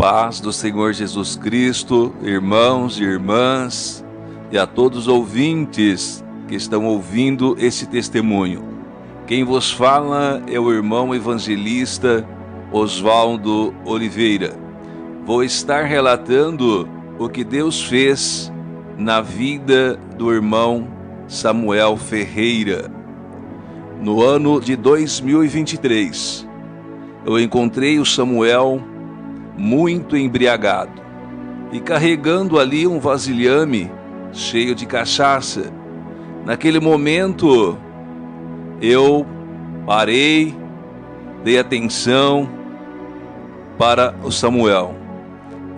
paz do Senhor Jesus Cristo, irmãos e irmãs, e a todos os ouvintes que estão ouvindo esse testemunho. Quem vos fala é o irmão evangelista Oswaldo Oliveira. Vou estar relatando o que Deus fez na vida do irmão Samuel Ferreira. No ano de 2023, eu encontrei o Samuel muito embriagado e carregando ali um vasilhame cheio de cachaça. Naquele momento, eu parei, dei atenção para o Samuel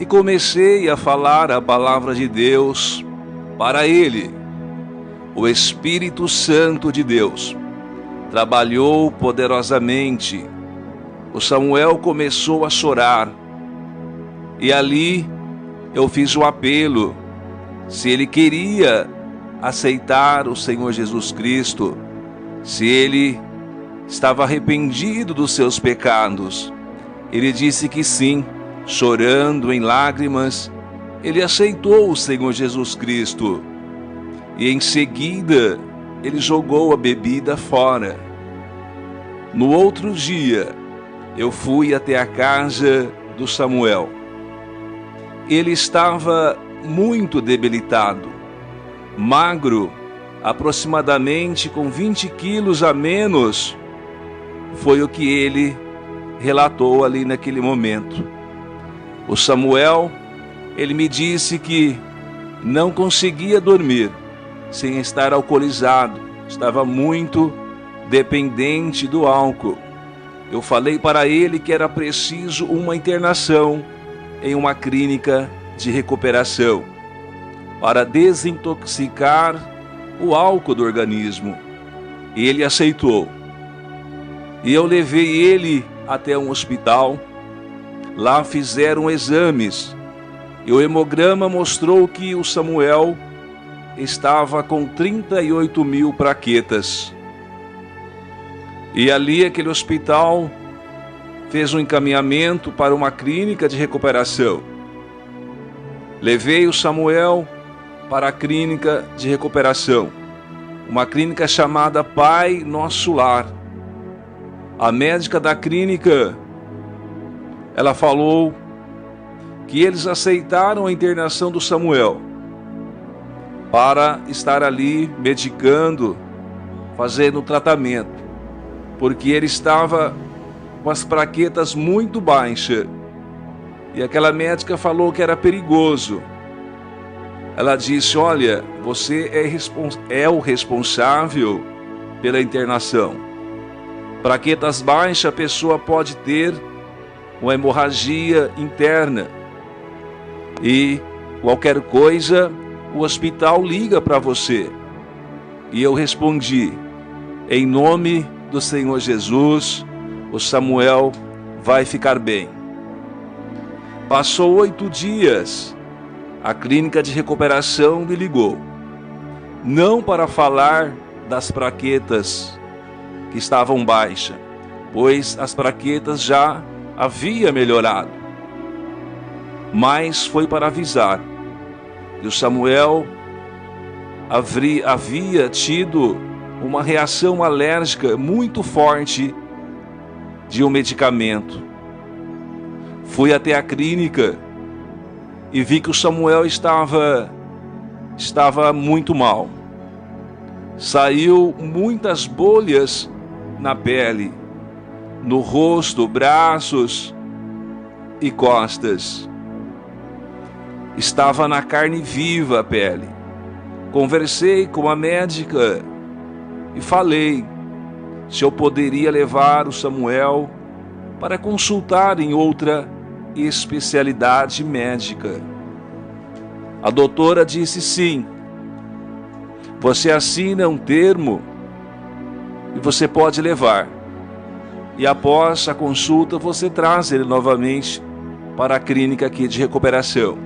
e comecei a falar a palavra de Deus para ele. O Espírito Santo de Deus trabalhou poderosamente. O Samuel começou a chorar. E ali eu fiz o apelo, se ele queria aceitar o Senhor Jesus Cristo, se ele estava arrependido dos seus pecados. Ele disse que sim, chorando em lágrimas, ele aceitou o Senhor Jesus Cristo. E em seguida, ele jogou a bebida fora. No outro dia, eu fui até a casa do Samuel. Ele estava muito debilitado, magro, aproximadamente com 20 quilos a menos. Foi o que ele relatou ali naquele momento. O Samuel, ele me disse que não conseguia dormir sem estar alcoolizado, estava muito dependente do álcool. Eu falei para ele que era preciso uma internação em uma clínica de recuperação para desintoxicar o álcool do organismo. E ele aceitou. E eu levei ele até um hospital. Lá fizeram exames e o hemograma mostrou que o Samuel estava com 38 mil plaquetas. E ali aquele hospital fez um encaminhamento para uma clínica de recuperação. Levei o Samuel para a clínica de recuperação, uma clínica chamada Pai Nosso Lar. A médica da clínica, ela falou que eles aceitaram a internação do Samuel para estar ali medicando, fazendo tratamento, porque ele estava com as plaquetas muito baixas. E aquela médica falou que era perigoso. Ela disse: olha, você é o responsável pela internação. Plaquetas baixas, a pessoa pode ter uma hemorragia interna. E qualquer coisa, o hospital liga para você. E eu respondi: em nome do Senhor Jesus, o Samuel vai ficar bem. Passou 8 dias, a clínica de recuperação me ligou, não para falar das plaquetas que estavam baixas, pois as plaquetas já havia melhorado, mas foi para avisar que o Samuel havia tido uma reação alérgica muito forte de um medicamento. Fui até a clínica e vi que o Samuel estava muito mal. Saiu muitas bolhas na pele, no rosto, braços e costas. Estava na carne viva a pele. Conversei com a médica e falei se eu poderia levar o Samuel para consultar em outra especialidade médica. A doutora disse sim. Você assina um termo e você pode levar. E após a consulta você traz ele novamente para a clínica aqui de recuperação.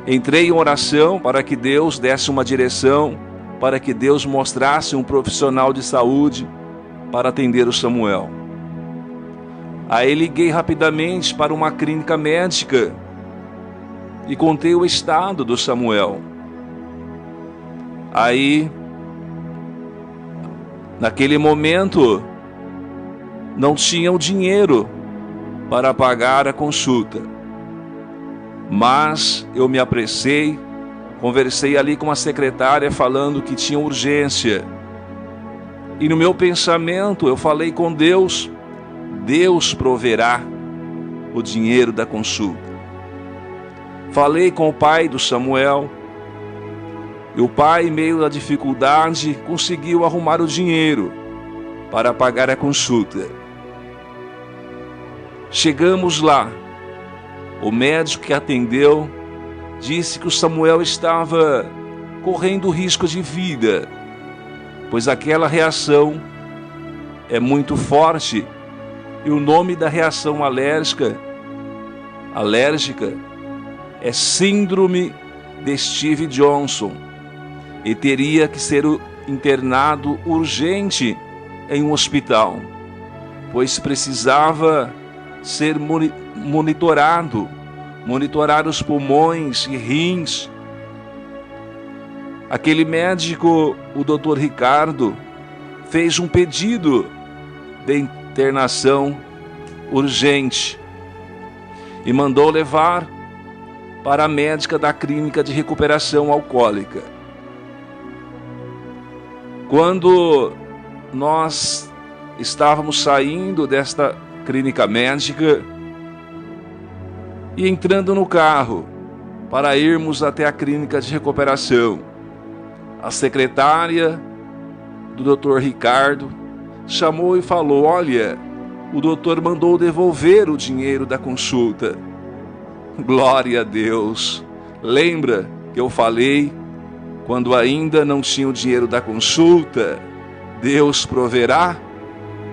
Entrei em oração para que Deus desse uma direção, para que Deus mostrasse um profissional de saúde para atender o Samuel. Aí liguei rapidamente para uma clínica médica e contei o estado do Samuel. Aí, naquele momento, não tinham dinheiro para pagar a consulta. Mas eu me apressei, conversei ali com a secretária falando que tinha urgência. E no meu pensamento eu falei com Deus, Deus proverá o dinheiro da consulta. Falei com o pai do Samuel, e o pai, em meio à dificuldade, conseguiu arrumar o dinheiro para pagar a consulta. Chegamos lá. O médico que atendeu disse que o Samuel estava correndo risco de vida, pois aquela reação é muito forte e o nome da reação alérgica é Síndrome de Stevens-Johnson e teria que ser internado urgente em um hospital, pois precisava ser monitorar os pulmões e rins. Aquele médico, o Dr. Ricardo, fez um pedido de internação urgente e mandou levar para a médica da clínica de recuperação alcoólica. Quando nós estávamos saindo desta clínica médica e entrando no carro para irmos até a clínica de recuperação, a secretária do Dr. Ricardo chamou e falou: olha, o doutor mandou devolver o dinheiro da consulta. Glória a Deus! Lembra que eu falei, quando ainda não tinha o dinheiro da consulta, Deus proverá?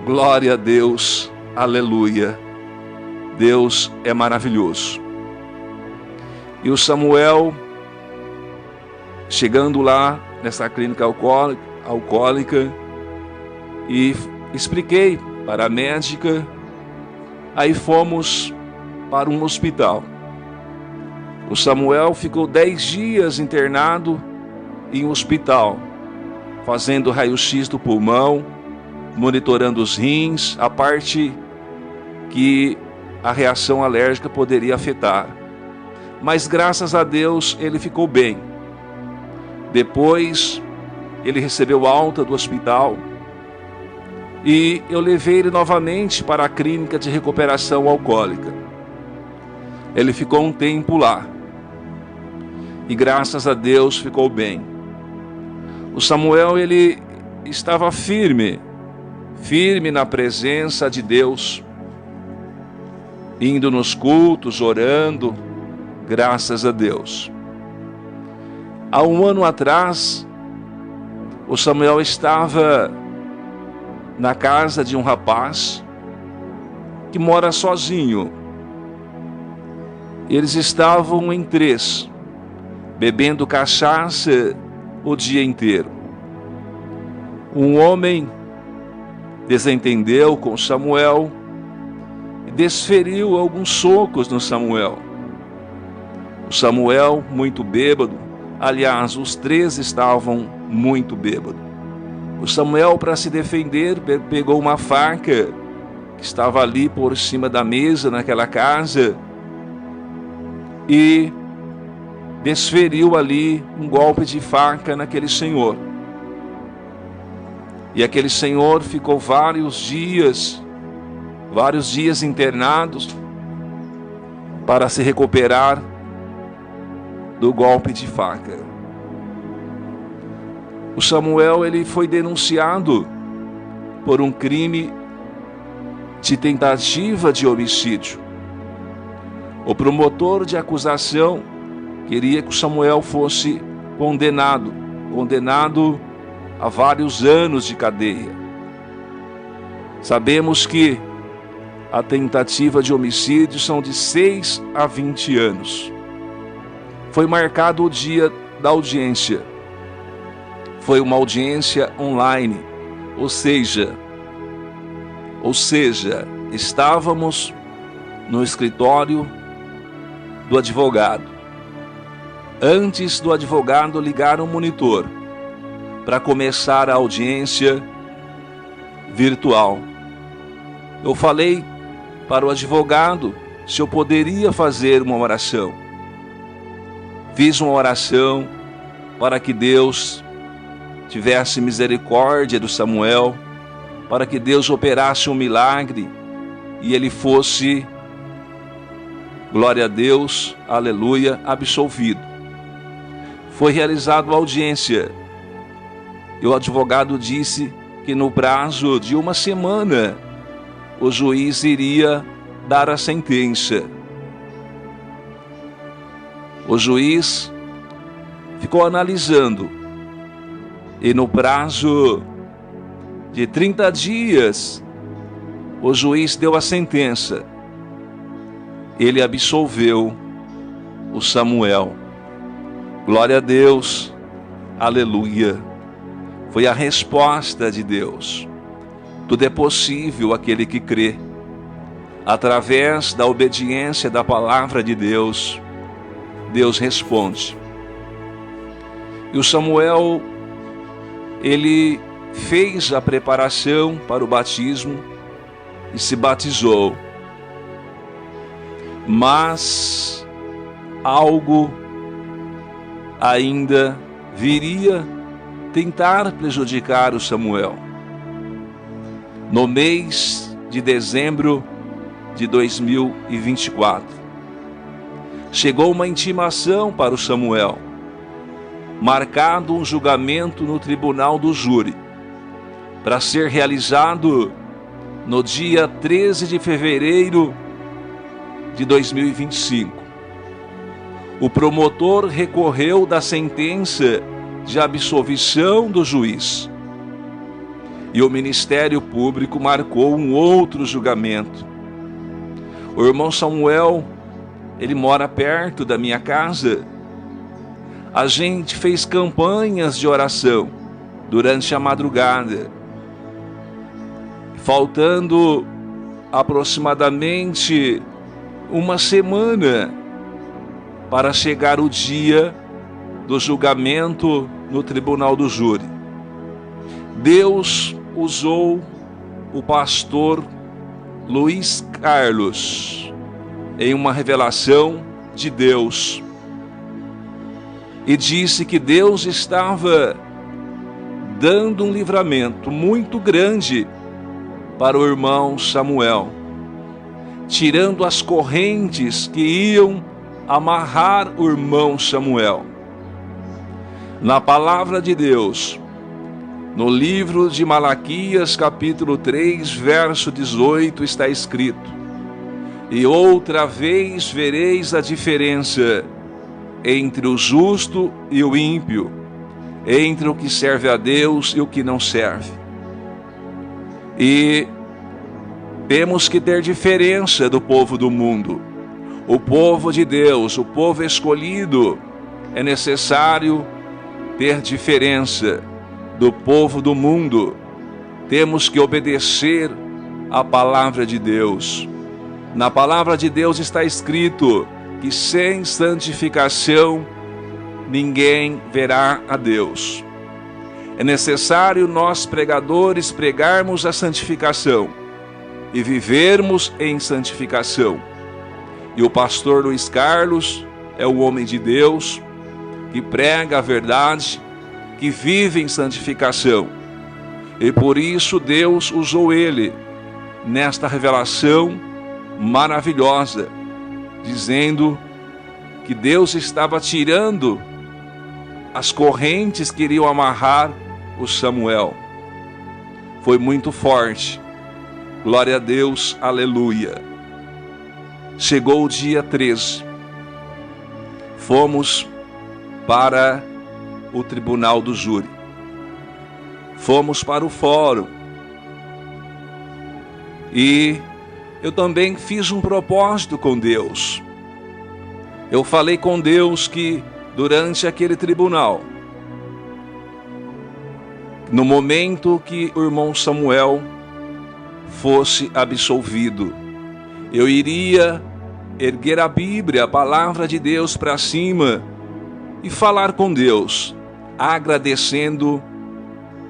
Glória a Deus! Aleluia! Deus é maravilhoso. E o Samuel, chegando lá nessa clínica alcoólica, e expliquei para a médica, aí fomos para um hospital. O Samuel ficou 10 dias internado em um hospital, fazendo raio-x do pulmão, monitorando os rins, a parte que a reação alérgica poderia afetar. Mas graças a Deus ele ficou bem. Depois ele recebeu alta do hospital e eu levei ele novamente para a clínica de recuperação alcoólica. Ele ficou um tempo lá e graças a Deus ficou bem. O Samuel, ele estava firme na presença de Deus, indo nos cultos, orando, graças a Deus. Há um ano atrás, o Samuel estava na casa de um rapaz que mora sozinho. Eles estavam em 3, bebendo cachaça o dia inteiro. Um homem desentendeu com Samuel e desferiu alguns socos no Samuel. O Samuel, muito bêbado, aliás, os 3 estavam muito bêbados. O Samuel, para se defender, pegou uma faca que estava ali por cima da mesa naquela casa e desferiu ali um golpe de faca naquele senhor. E aquele senhor ficou vários dias internados para se recuperar do golpe de faca. O Samuel, ele foi denunciado por um crime de tentativa de homicídio. O promotor de acusação queria que o Samuel fosse condenado a vários anos de cadeia. Sabemos que a tentativa de homicídio são de 6 a 20 anos. Foi marcado o dia da audiência. Foi uma audiência online, ou seja, Estávamos no escritório do advogado. Antes do advogado ligar o monitor para começar a audiência virtual, eu falei para o advogado se eu poderia fazer uma oração. Fiz uma oração para que Deus tivesse misericórdia do Samuel, para que Deus operasse um milagre e ele fosse, glória a Deus, aleluia, absolvido. Foi realizada a audiência e o advogado disse que no prazo de uma semana o juiz iria dar a sentença. O juiz ficou analisando e no prazo de 30 dias o juiz deu a sentença. Ele absolveu o Samuel. Glória a Deus, aleluia. Foi a resposta de Deus. Tudo é possível àquele que crê. Através da obediência da palavra de Deus, Deus responde. E o Samuel, ele fez a preparação para o batismo e se batizou. Mas algo ainda viria tentar prejudicar o Samuel. No mês de dezembro de 2024, chegou uma intimação para o Samuel, marcado um julgamento no tribunal do júri, para ser realizado no dia 13 de fevereiro de 2025. O promotor recorreu da sentença de absolvição do juiz. E o Ministério Público marcou um outro julgamento. O irmão Samuel, ele mora perto da minha casa. A gente fez campanhas de oração durante a madrugada. Faltando aproximadamente uma semana para chegar o dia do julgamento no tribunal do júri, Deus usou o pastor Luiz Carlos em uma revelação de Deus e disse que Deus estava dando um livramento muito grande para o irmão Samuel, tirando as correntes que iam amarrar o irmão Samuel. Na palavra de Deus, no livro de Malaquias, capítulo 3, verso 18, está escrito: e outra vez vereis a diferença entre o justo e o ímpio, entre o que serve a Deus e o que não serve. E temos que ter diferença do povo do mundo. O povo de Deus, o povo escolhido, é necessário ter diferença do povo do mundo. Temos que obedecer à palavra de Deus. Na palavra de Deus está escrito que sem santificação ninguém verá a Deus. É necessário nós, pregadores, pregarmos a santificação e vivermos em santificação. E o pastor Luiz Carlos é o homem de Deus que prega a verdade, que vive em santificação. E por isso Deus usou ele nesta revelação maravilhosa, dizendo que Deus estava tirando as correntes que iriam amarrar o Samuel. Foi muito forte. Glória a Deus, aleluia. Chegou o dia 13. Fomos para o tribunal do júri. Fomos para o fórum. E eu também fiz um propósito com Deus. Eu falei com Deus que durante aquele tribunal, no momento que o irmão Samuel fosse absolvido. Eu iria erguer a Bíblia, a palavra de Deus para cima e falar com Deus, agradecendo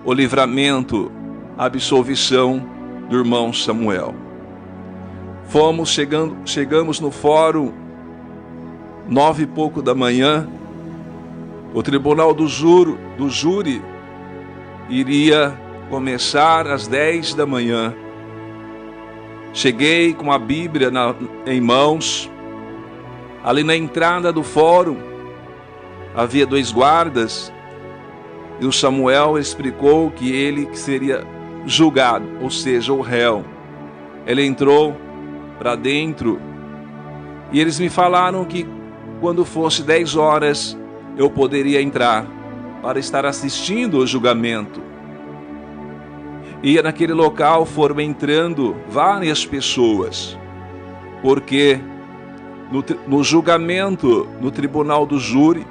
o livramento, a absolvição do irmão Samuel. Chegamos no fórum 9 e pouco da manhã. O tribunal do júri iria começar às 10 da manhã. Cheguei com a Bíblia em mãos. Ali na entrada do fórum havia 2 guardas e o Samuel explicou que ele seria julgado, ou seja, o réu. Ele entrou para dentro e eles me falaram que quando fosse 10 horas eu poderia entrar para estar assistindo o julgamento. E naquele local foram entrando várias pessoas, porque no julgamento, no tribunal do júri,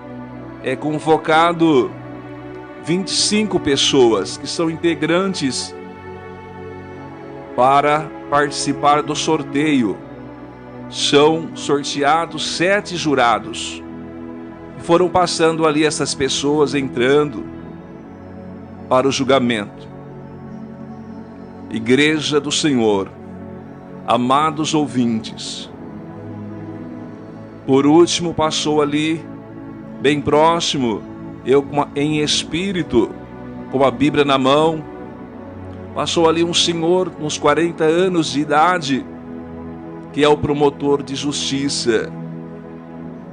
é convocado 25 pessoas que são integrantes para participar do sorteio. São sorteados 7 jurados. Foram passando ali essas pessoas entrando para o julgamento. Igreja do Senhor, amados ouvintes, por último passou ali, bem próximo, eu em espírito, com a Bíblia na mão, passou ali um senhor, uns 40 anos de idade, que é o promotor de justiça.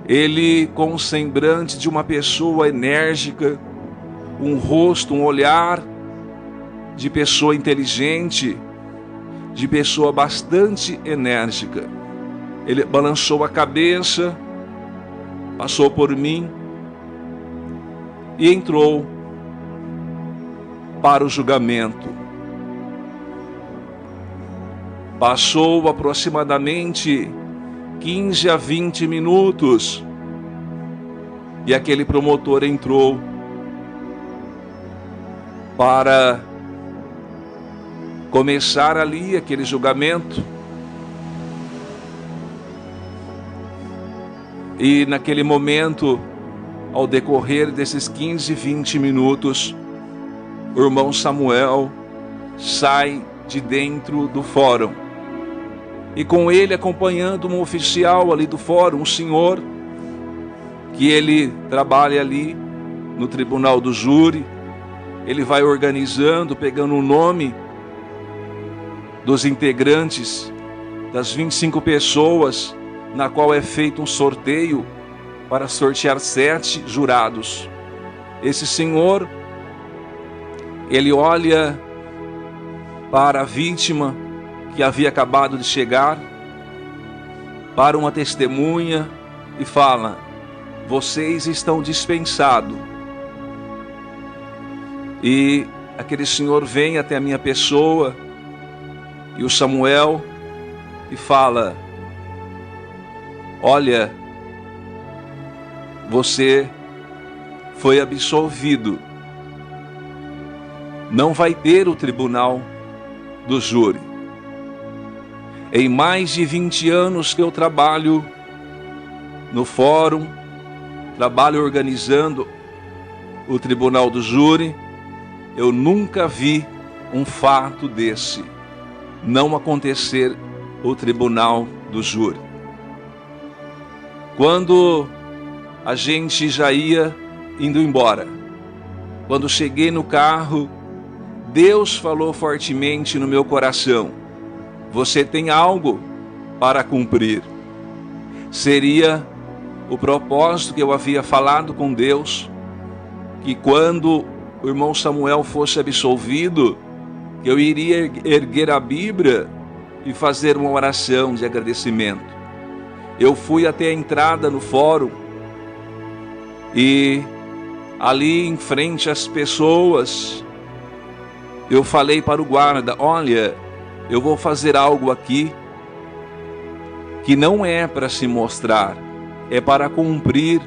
Ele com o semblante de uma pessoa enérgica, um rosto, um olhar de pessoa inteligente, de pessoa bastante enérgica. Ele balançou a cabeça, passou por mim e entrou para o julgamento. Passou aproximadamente 15 a 20 minutos e aquele promotor entrou para começar ali aquele julgamento. E naquele momento, ao decorrer desses 15, 20 minutos, o irmão Samuel sai de dentro do fórum. E com ele acompanhando um oficial ali do fórum, um senhor, que ele trabalha ali no tribunal do júri. Ele vai organizando, pegando o nome dos integrantes, das 25 pessoas, na qual é feito um sorteio para sortear 7 jurados. Esse senhor, ele olha para a vítima que havia acabado de chegar, para uma testemunha e fala: vocês estão dispensados. E aquele senhor vem até a minha pessoa e o Samuel e fala: olha, você foi absolvido. Não vai ter o tribunal do júri. Em mais de 20 anos que eu trabalho no fórum, trabalho organizando o tribunal do júri, eu nunca vi um fato desse não acontecer o tribunal do júri. Quando a gente já ia indo embora, quando cheguei no carro, Deus falou fortemente no meu coração: você tem algo para cumprir. Seria o propósito que eu havia falado com Deus, que quando o irmão Samuel fosse absolvido, eu iria erguer a Bíblia e fazer uma oração de agradecimento. Eu fui até a entrada no fórum e ali em frente às pessoas, eu falei para o guarda: olha, eu vou fazer algo aqui que não é para se mostrar, é para cumprir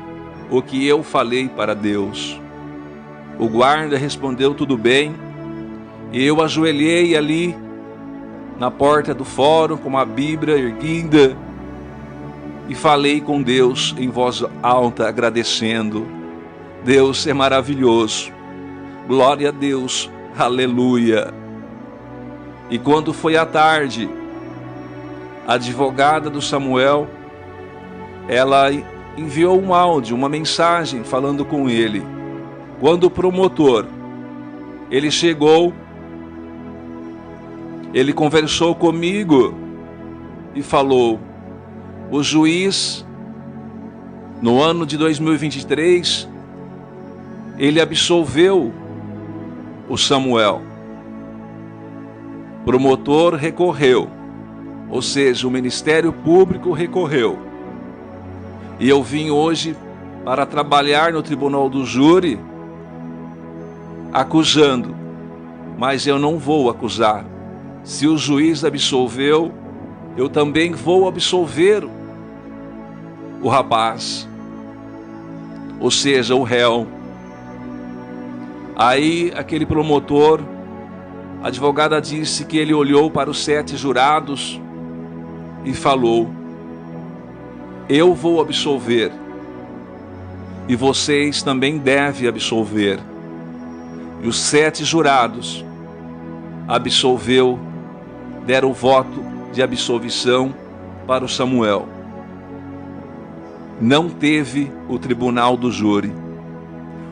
o que eu falei para Deus. O guarda respondeu: tudo bem. E eu ajoelhei ali na porta do fórum com a Bíblia erguida e falei com Deus em voz alta, agradecendo. Deus é maravilhoso. Glória a Deus. Aleluia. E quando foi à tarde, a advogada do Samuel, ela enviou um áudio, uma mensagem falando com ele. Quando o promotor, ele chegou, ele conversou comigo e falou: o juiz, no ano de 2023, ele absolveu o Samuel. O promotor recorreu, ou seja, o Ministério Público recorreu. E eu vim hoje para trabalhar no tribunal do júri, acusando, mas eu não vou acusar. Se o juiz absolveu, eu também vou absolver o rapaz, ou seja, o réu. Aí aquele promotor, a advogada disse que ele olhou para os 7 jurados e falou: eu vou absolver e vocês também devem absolver. E os 7 jurados deram o voto de absolvição para o Samuel. Não teve o tribunal do júri.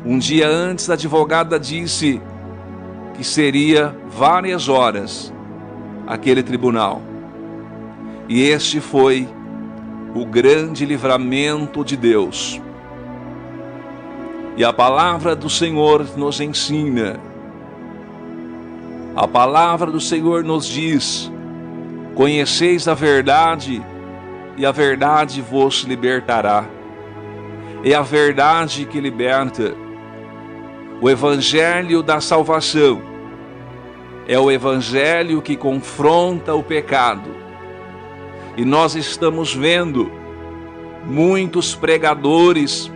Um dia antes, a advogada disse que seria várias horas aquele tribunal. E este foi o grande livramento de Deus. E a palavra do Senhor nos ensina. A palavra do Senhor nos diz: conheceis a verdade, e a verdade vos libertará. É a verdade que liberta. O evangelho da salvação é o evangelho que confronta o pecado. E nós estamos vendo muitos pregadores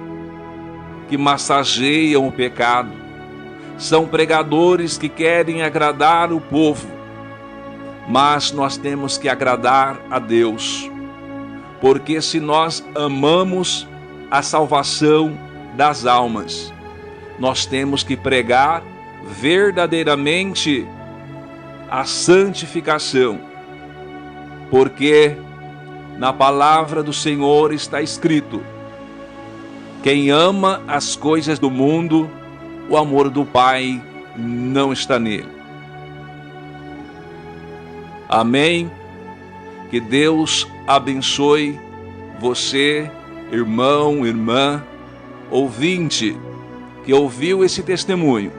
que massageiam o pecado. São pregadores que querem agradar o povo, mas nós temos que agradar a Deus, porque se nós amamos a salvação das almas, nós temos que pregar verdadeiramente a santificação, porque na palavra do Senhor está escrito: quem ama as coisas do mundo, o amor do Pai não está nele. Amém? Que Deus abençoe você, irmão, irmã, ouvinte, que ouviu esse testemunho.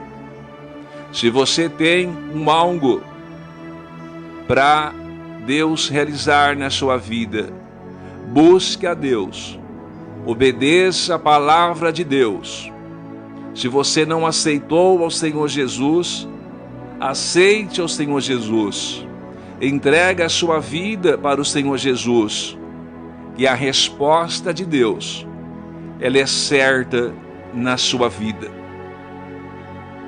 Se você tem algo para Deus realizar na sua vida, busque a Deus, obedeça a palavra de Deus. Se você não aceitou ao Senhor Jesus, aceite ao Senhor Jesus. Entregue a sua vida para o Senhor Jesus, que a resposta de Deus, ela é certa na sua vida.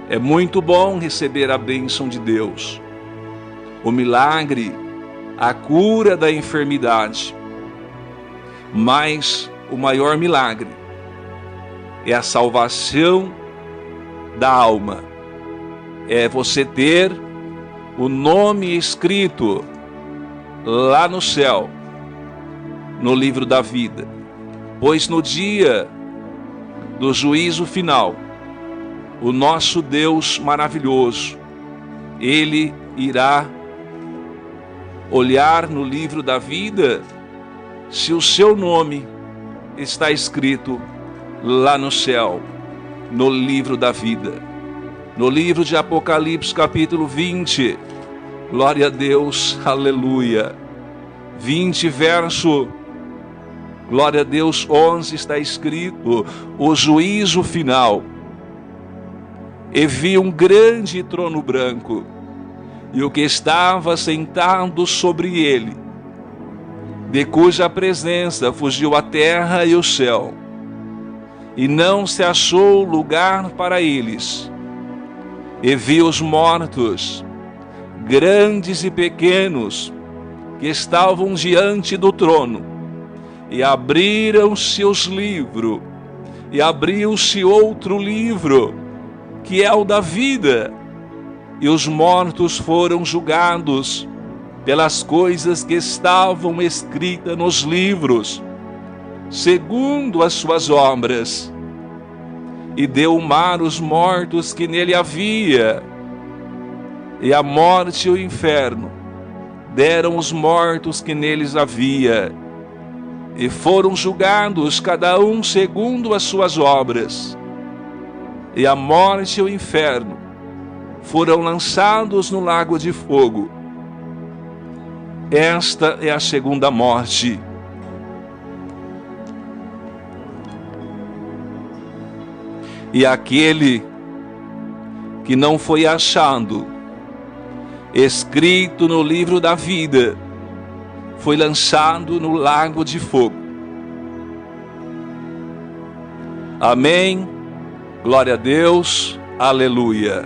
É muito bom receber a bênção de Deus, o milagre, a cura da enfermidade, mas o maior milagre é a salvação da alma, é você ter o nome escrito lá no céu, no livro da vida, pois no dia do juízo final, o nosso Deus maravilhoso, Ele irá olhar no livro da vida se o seu nome está escrito lá no céu, no livro da vida. No livro de Apocalipse, capítulo 20, glória a Deus, aleluia, 20, verso, glória a Deus, 11, está escrito: o juízo final. E vi um grande trono branco, e o que estava sentado sobre ele, de cuja presença fugiu a terra e o céu, e não se achou lugar para eles. E vi os mortos, grandes e pequenos, que estavam diante do trono, e abriram-se os livros, e abriu-se outro livro, que é o da vida, e os mortos foram julgados pelas coisas que estavam escritas nos livros, segundo as suas obras. E deu o mar os mortos que nele havia, e a morte e o inferno deram os mortos que neles havia, e foram julgados cada um segundo as suas obras. E a morte e o inferno foram lançados no lago de fogo. Esta é a segunda morte. E aquele que não foi achado escrito no livro da vida foi lançado no lago de fogo. Amém. Glória a Deus. Aleluia.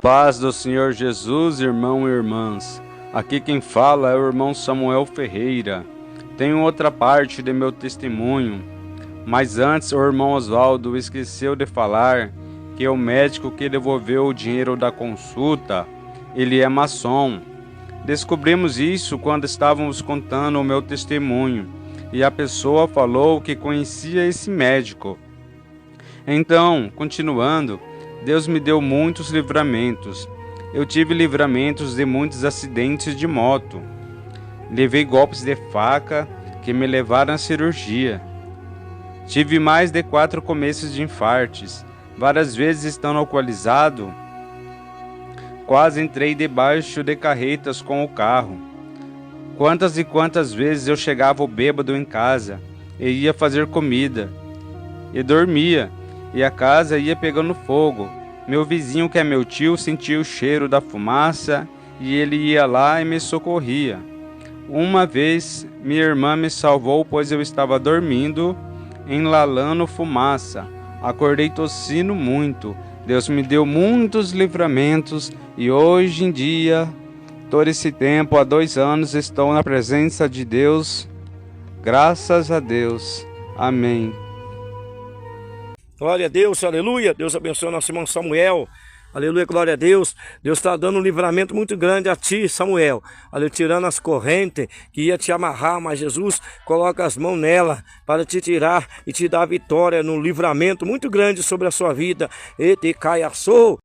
Paz do Senhor Jesus, irmão e irmãs. Aqui quem fala é o irmão Samuel Ferreira. Tenho outra parte de meu testemunho, mas antes o irmão Oswaldo esqueceu de falar que o médico que devolveu o dinheiro da consulta, ele é maçom. Descobrimos isso quando estávamos contando o meu testemunho, e a pessoa falou que conhecia esse médico. Então, continuando, Deus me deu muitos livramentos. Eu tive livramentos de muitos acidentes de moto. Levei golpes de faca que me levaram à cirurgia. Tive mais de 4 começos de infartes. Várias vezes estando alcoolizado, quase entrei debaixo de carretas com o carro. Quantas e quantas vezes eu chegava bêbado em casa e ia fazer comida e dormia, e a casa ia pegando fogo. Meu vizinho, que é meu tio, sentia o cheiro da fumaça e ele ia lá e me socorria. Uma vez minha irmã me salvou, pois eu estava dormindo, inalando fumaça. Acordei tossindo muito. Deus me deu muitos livramentos e hoje em dia, todo esse tempo, há 2 anos, estou na presença de Deus. Graças a Deus. Amém. Glória a Deus, aleluia. Deus abençoe nosso irmão Samuel. Aleluia, glória a Deus. Deus está dando um livramento muito grande a ti, Samuel. Aleluia, tirando as correntes que ia te amarrar, mas Jesus coloca as mãos nela para te tirar e te dar vitória no livramento muito grande sobre a sua vida. E te caiaçou.